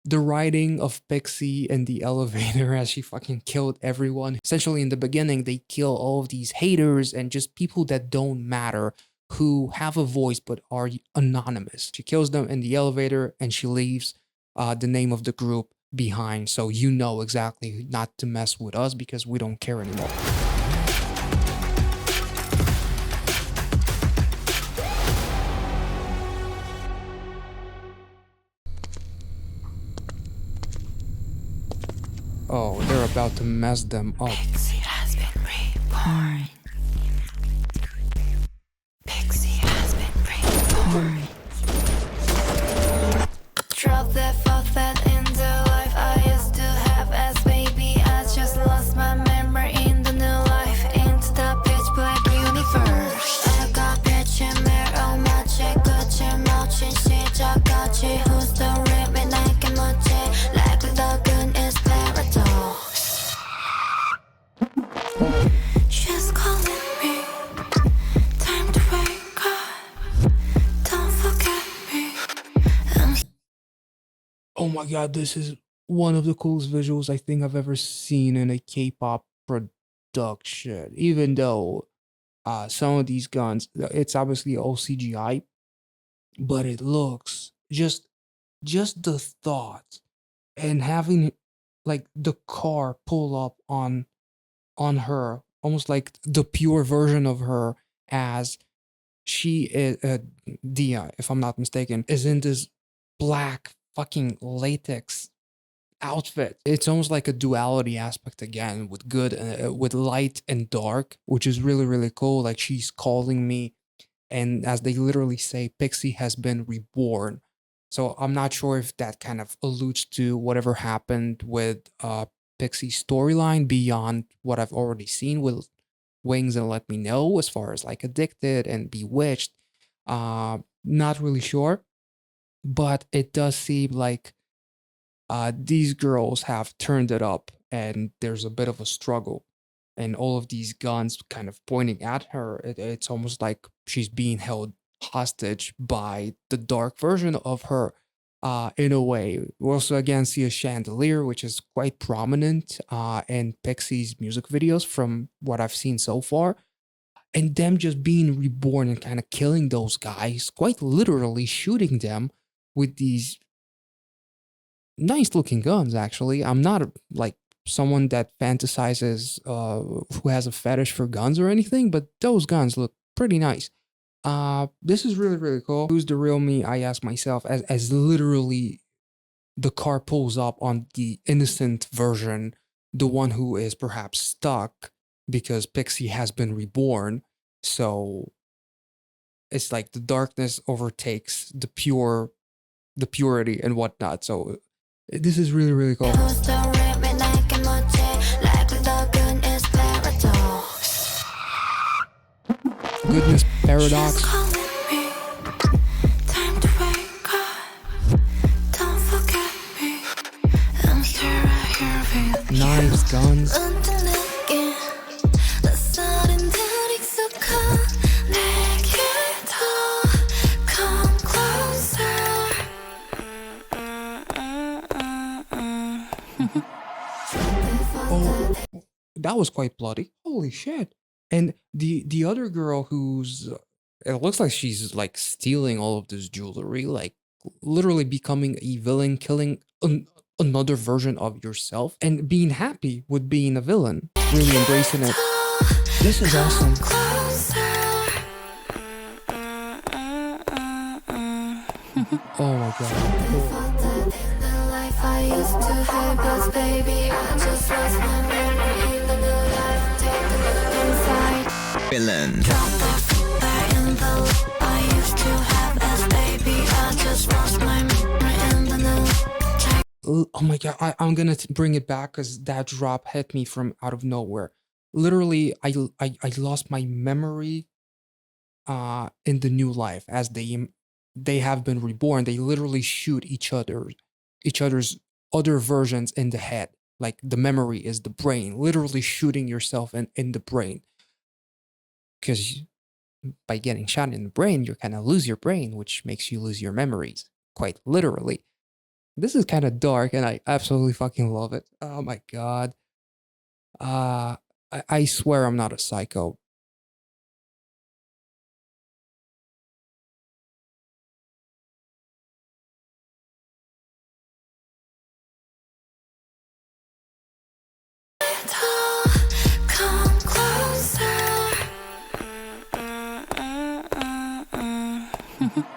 the writing of Pixie in the elevator as she fucking killed everyone. Essentially, in the beginning, they kill all of these haters and just people that don't matter who have a voice but are anonymous. She kills them in the elevator and she leaves the name of the group behind, so you know exactly not to mess with us because we don't care anymore. Oh, they're about to mess them up. PIXY has been reborn. PIXY has been reborn. Drop that faucet into life I used to have as baby. I just lost my memory in the new life, into the pitch black universe. I got bitch in there, oh my chick, good mochi, 시작까지 who's the real man, I can watch it. Like the gun is paradox. She's calling me, time to wake up, don't forget me. Oh my god, this is one of the coolest visuals I think I've ever seen in a K-pop production. Even though some of these guns, it's obviously all CGI, but it looks just the thought and having like the car pull up on her, almost like the pure version of her as she is Dia, if I'm not mistaken, is in this black fucking latex outfit. It's almost like a duality aspect again with good with light and dark, which is really really cool. Like she's calling me, and as they literally say, Pixie has been reborn. So I'm not sure if that kind of alludes to whatever happened with Pixie's storyline beyond what I've already seen with Wings and Let Me Know, as far as like Addicted and Bewitched. Not really sure, but it does seem like these girls have turned it up and there's a bit of a struggle. And all of these guns kind of pointing at her, it's almost like she's being held hostage by the dark version of her in a way. We also again see a chandelier, which is quite prominent in Pixie's music videos from what I've seen so far. And them just being reborn and kind of killing those guys, quite literally shooting them with these nice looking guns. Actually, I'm not like someone that fantasizes who has a fetish for guns or anything, but those guns look pretty nice. This is really really cool. Who's the real me, I ask myself, as literally the car pulls up on the innocent version, the one who is perhaps stuck because Pixie has been reborn. So it's like the darkness overtakes the purity and whatnot. So this is really really cool. Goodness paradox. Knives, guns. Oh, that was quite bloody. Holy shit. And the other girl who's it looks like she's like stealing all of this jewelry, like literally becoming a villain, killing another version of yourself and being happy with being a villain, really embracing it. This is awesome. Oh my god. I used to have us, baby. I just lost my memory in the new life. Take a look inside. Villain. I used to have us, baby. I just lost my memory in the new. Oh my god, I'm gonna bring it back because that drop hit me from out of nowhere. Literally, I lost my memory in the new life as they have been reborn. They literally shoot each other's other versions in the head. Like the memory is the brain, literally shooting yourself in the brain. Because by getting shot in the brain, you kind of lose your brain, which makes you lose your memories, quite literally. This is kind of dark, and I absolutely fucking love it. Oh my god. I swear I'm not a psycho. Come closer.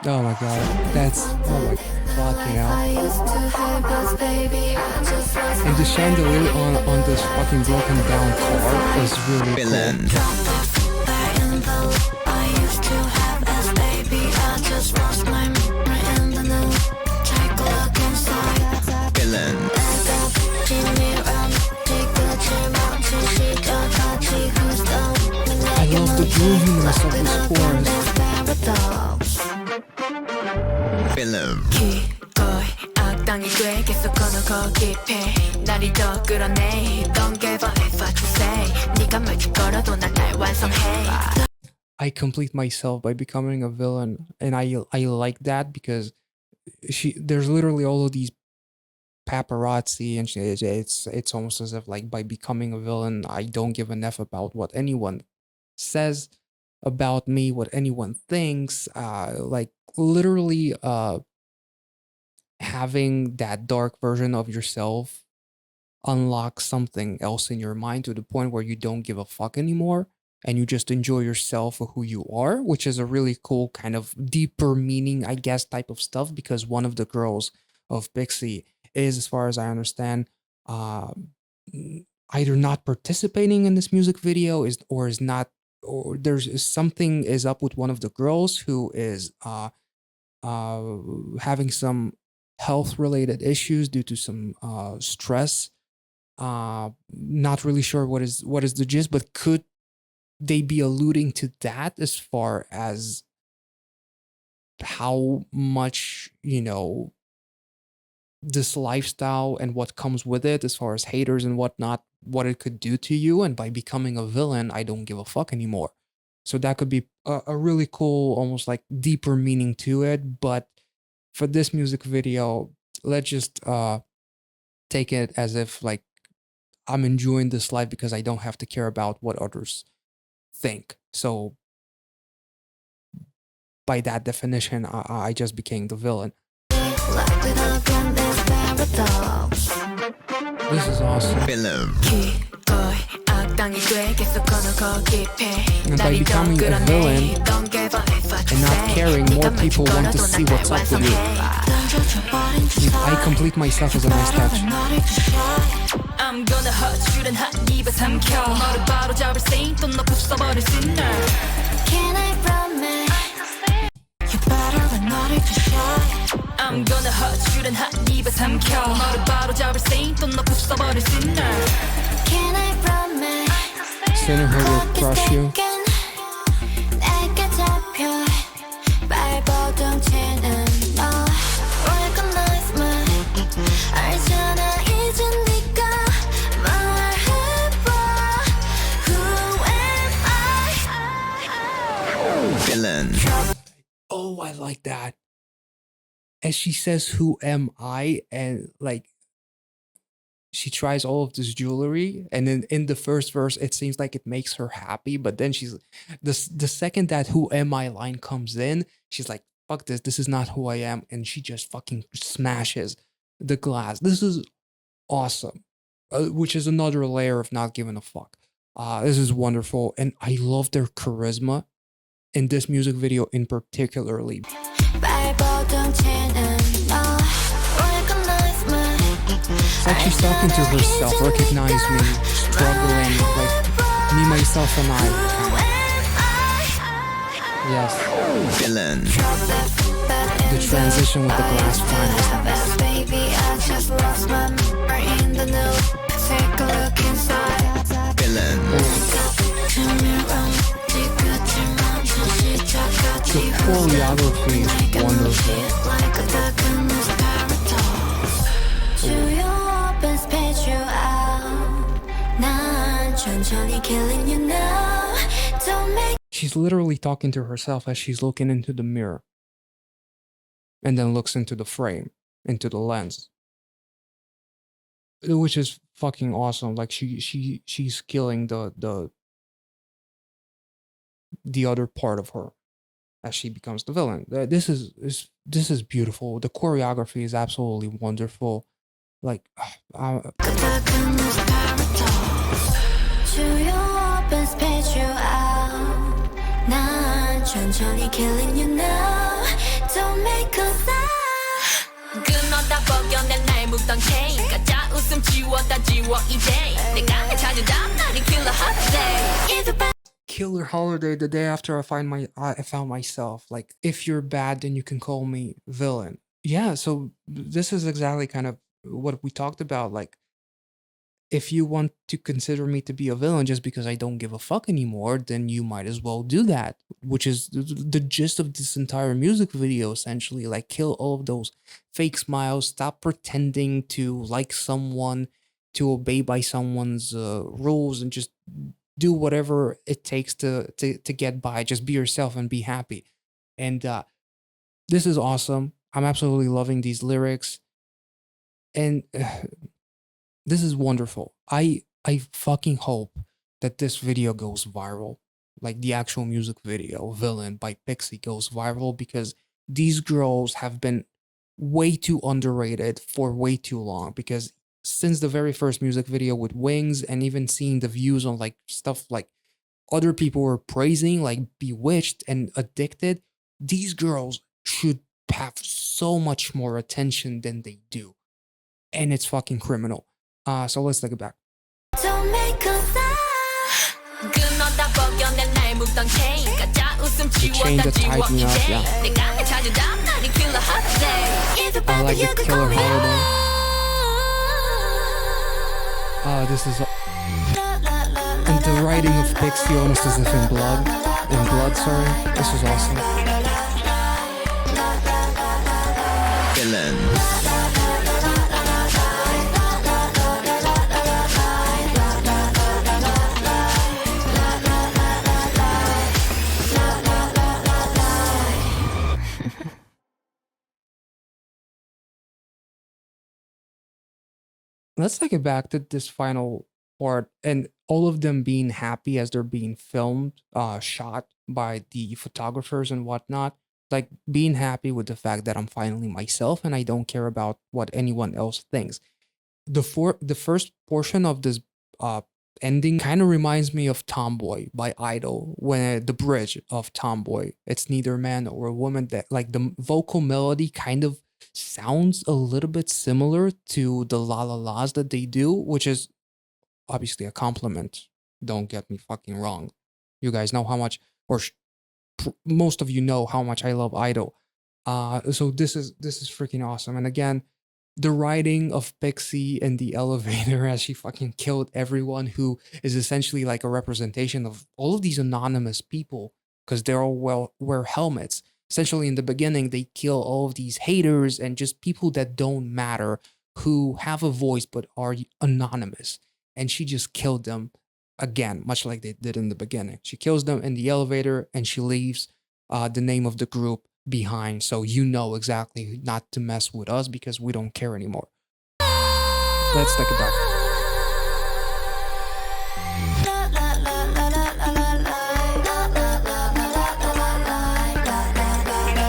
Oh my god, that's, oh my fucking hell. And the chandelier on this fucking broken down car is really Villain. cool. Villain. I love the grooviness of this chorus. Villain. 기꺼이 악당이 돼 계속 걸어가 깊이 날이 더 끌어내 Don't give a F what you say 네가 말지 걸어도 난 날 완성해 I complete myself by becoming a villain, and I like that because there's literally all of these paparazzi, and it's almost as if like by becoming a villain, I don't give an F about what anyone says about me, what anyone thinks. Like literally, having that dark version of yourself unlock something else in your mind to the point where you don't give a fuck anymore and you just enjoy yourself for who you are, which is a really cool kind of deeper meaning, I guess, type of stuff, because one of the girls of PIXY is, as far as I understand, uh, either not participating in this music video is not, or there's something is up with one of the girls who is having some health related issues due to some stress. Not really sure what is the gist, but could they be alluding to that as far as how much, this lifestyle and what comes with it, as far as haters and whatnot, what it could do to you, and by becoming a villain, I don't give a fuck anymore. So that could be a really cool, almost like deeper meaning to it. But for this music video, let's just take it as if like I'm enjoying this life because I don't have to care about what others think. So by that definition, I just became the villain. This is awesome. Villain. And by becoming a villain and not caring, more people want to see what's up with you. I complete myself as a nice touch. I'm gonna hurt you and hot 입에 삼켜 너를 바로잡을 생 또 너 부숴버릴 신나 Can I promise You better than not to shine I'm gonna hurt you and hot 입에 삼켜 너를 바로잡을 생 또 너 부숴버릴 신나 Can I promise Sinner who will crush you. 내게 잡혀 발버둥 치는 너 Recognize me 알잖아 이제 네가 말해봐 Who am I Villain. Oh, I like that. And she says, "Who am I?" And like, she tries all of this jewelry, and then in the first verse, it seems like it makes her happy. But then she's the second that "Who am I" line comes in, she's like, "Fuck this! This is not who I am," and she just fucking smashes the glass. This is awesome, which is another layer of not giving a fuck. This is wonderful, and I love their charisma in this music video in particularly. 발버둥 치는 너 Recognize me It's like she's talking to herself, recognize me, struggling, like me, myself, and I. Yes. Villain. The transition with the glass fine is nice. Baby, I just lost my memory in the new Take a look inside Villain. The choreography is wonderful. Like a duck in this paradox Do you open space you out 난 천천히 killing you now Don't make She's literally talking to herself as she's looking into the mirror. And then looks into the frame. into the lens, which is fucking awesome. Like she's killing the other part of her as she becomes the villain. This is beautiful. The choreography is absolutely wonderful. Like, killing you now. Don't make a sound. 끊었다 벗겨낸 날 묵던 chain 가짜 웃음 지웠다 지워 이제 내가 찾아다 나를 killer holiday. Killer Holiday. The day after I found myself. Like, if you're bad, then you can call me villain. Yeah. So this is exactly kind of what we talked about. Like, if you want to consider me to be a villain just because I don't give a fuck anymore, then you might as well do that, which is the gist of this entire music video, essentially. Like, kill all of those fake smiles, stop pretending to like someone, to obey by someone's rules, and just do whatever it takes to get by. Just be yourself and be happy. And this is awesome. I'm absolutely loving these lyrics. And this is wonderful. I fucking hope that this video goes viral. Like, the actual music video, Villain by PIXY, goes viral, because these girls have been way too underrated for way too long. Because since the very first music video with Wings, and even seeing the views on like stuff like other people were praising, like Bewitched and Addicted, these girls should have so much more attention than they do. And it's fucking criminal. So let's take it back. Don't make a sound. 끊었다 벗겨낸 날 묵던 chain 가짜 웃음 지웠다 지워 이제 내가 찾아다 나를 killer holiday. I like the Killer Holiday. This is and the writing of PIXY almost as if in blood. Sorry. This is awesome. Villain. Let's take it back to this final part, and all of them being happy as they're being filmed, shot by the photographers and whatnot. Like, being happy with the fact that I'm finally myself and I don't care about what anyone else thinks. The first portion of this ending kind of reminds me of Tomboy by Idol, when the bridge of Tomboy, it's neither man or woman, that like the vocal melody kind of sounds a little bit similar to the la la la's that they do, which is obviously a compliment. Don't get me fucking wrong. You guys know how much, most of you know how much I love Idol. So this is freaking awesome. And again, the writing of PIXY in the elevator as she fucking killed everyone, who is essentially like a representation of all of these anonymous people, because they're all wear helmets. Essentially, in the beginning, they kill all of these haters and just people that don't matter, who have a voice but are anonymous. And she just killed them again, much like they did in the beginning. She kills them in the elevator and she leaves the name of the group behind, so you know exactly not to mess with us because we don't care anymore. Let's take it back.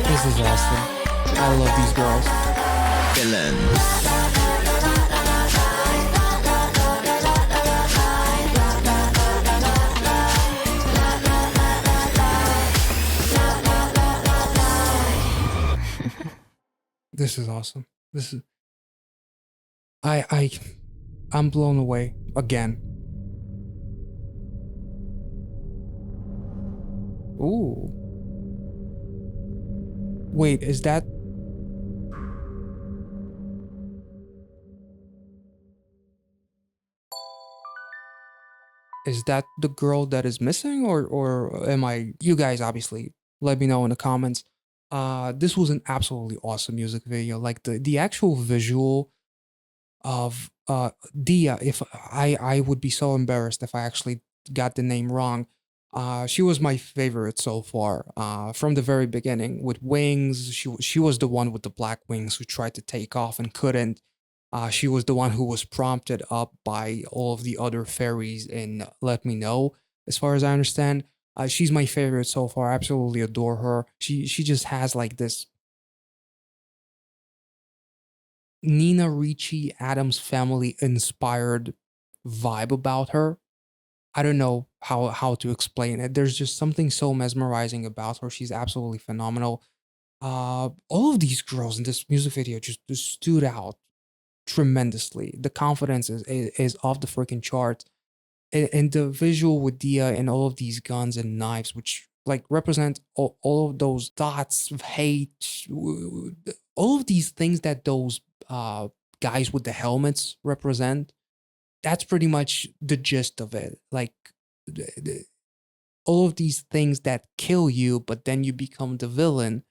This is awesome. I love these girls. Villain. This is awesome. This is I'm blown away again. Ooh. Wait, is that the girl that is missing, or am I, you guys obviously let me know in the comments. This was an absolutely awesome music video. Like the actual visual of Dia, if I would be so embarrassed if I actually got the name wrong. She was my favorite so far. From the very beginning with wings, she was the one with the black wings who tried to take off and couldn't. She was the one who was prompted up by all of the other fairies in Let Me Know. As far as I understand, she's my favorite so far. I absolutely adore her. She just has like this Nina Ricci Adams Family inspired vibe about her. I don't know how to explain it. There's just something so mesmerizing about her. She's absolutely phenomenal. All of these girls in this music video just stood out tremendously. The confidence is off the freaking chart, and the visual with Dia and all of these guns and knives, which like represent all of those thoughts of hate, all of these things that those guys with the helmets represent. That's pretty much the gist of it. Like all of these things that kill you, but then you become the villain,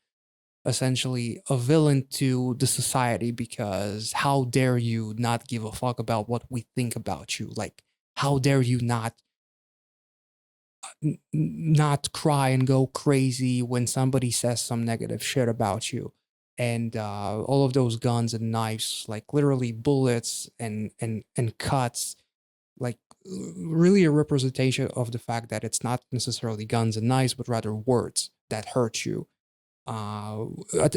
essentially a villain to the society, because how dare you not give a fuck about what we think about you? Like, how dare you not cry and go crazy when somebody says some negative shit about you? And all of those guns and knives, like literally bullets and cuts, like really a representation of the fact that it's not necessarily guns and knives, but rather words that hurt you. uh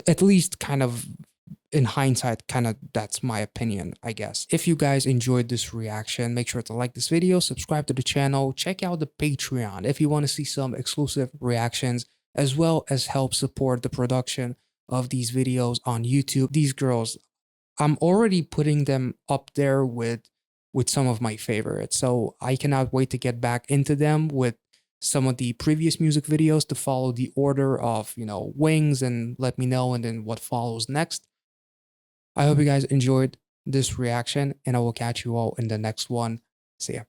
at least kind of in hindsight, kind of that's my opinion, I guess. If you guys enjoyed this reaction, make sure to like this video, subscribe to the channel, check out the Patreon if you want to see some exclusive reactions, as well as help support the production of these videos on YouTube. These girls, I'm already putting them up there with some of my favorites. So I cannot wait to get back into them with some of the previous music videos to follow the order of, Wings and Let Me Know and then what follows next. I hope you guys enjoyed this reaction, and I will catch you all in the next one. See ya.